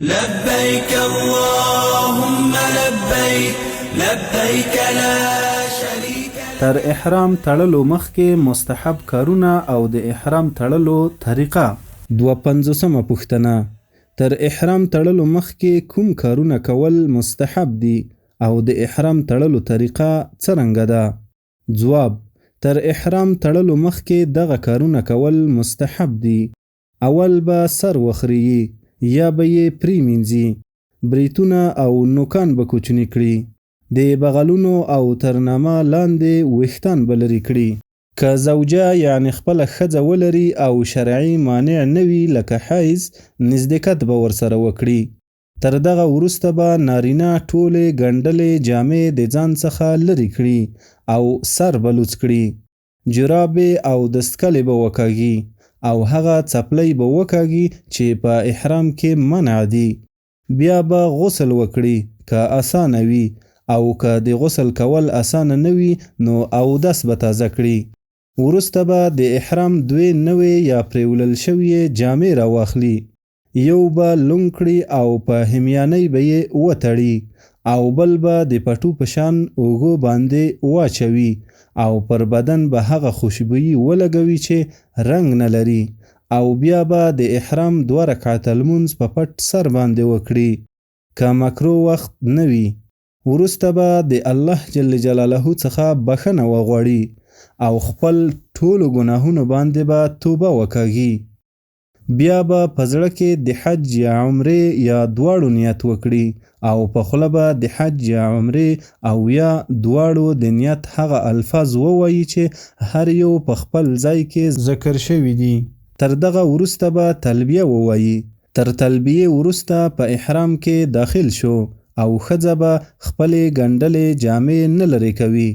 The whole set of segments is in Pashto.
لبيك اللهم لبيك لبيك لا شريك لك. تر احرام تړلو مخکې مستحب کارونه او د احرام تړلو طریقه. 52مه پوښتنه: تر احرام تړلو مخکې کوم کارونه کول مستحب دي او د احرام تړلو طریقه څرنګه ده؟ ځواب: تر احرام تړلو مخکې دغه کارونه کول مستحب دي. اول به سر وخریي یا به یې پریمینځي، بریتونه او نوکان به کوچني کړي، د بغلونو او ترنامه لاندې ویښتان به لرې کړي. که زوجه یعنی خپله ښځه ولري او شرعي مانع نه وي لکه حیض، نزدېکت به ورسره وکړي. تر دغه وروسته به نارینه ټولې ګنډلې جامې د ځان څخه لرې کړي او سر به لوڅ کړي. جرابې او دستکلې به وکاږي او هغه څپلۍ به وکاږي چې په احرام کې منع دي. بیا به غسل وکړي که اسانه وي، او که د غسل کول اسانه نه وي نو اودس به تازه کړي. وروسته به د احرام دوې نوې یا پریولل شوې جامې راواخلي. یو به لونګ کړي او په همیانۍ به یې وتړي او بل به د پټو په شان اوږو باندې واچوي او پر بدن به هغه خوشبويي ولګوي چې رنګ نه لري، او بیا به د احرام 2 رکعته لمونځ په پټ سر باندې وکړي که مکرو وخت نه وي. وروسته به د الله جل جلاله څخه بخښنه وغواړي او خپل ټولو ګناهونو باندې به توبه وکاږي. بیا به په زړه کې د حج یا عمرې یا دواړو نیت وکړي او په خوله به د حج یا عمرې او یا دواړو د نیت هغه الفاظ ووایي چې هر یو په خپل ځای کې ذکر شوي دي. تر دغه وروسته به تلبیه ووایي. تر تلبیه وروسته په احرام کې داخل شو او ښځه به خپلې ګنډلې جامې نه لرې کوي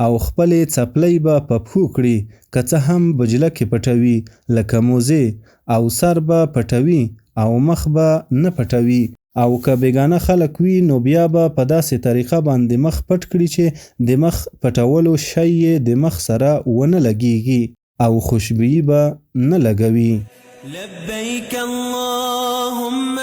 او خپلې څپلۍ به په پښو کړي، که څه هم بجلکې پټوي لکه موزې، او سر به پټوي او مخ به نه پټوي، او که بیګانه خلک وي نو بیا به په داسې طریقه باندې مخ پټ کړي چې د مخ پټولو شی یې د مخ سره ونه لګیږي او خوشبويي به نه لګوي. لبيك اللهم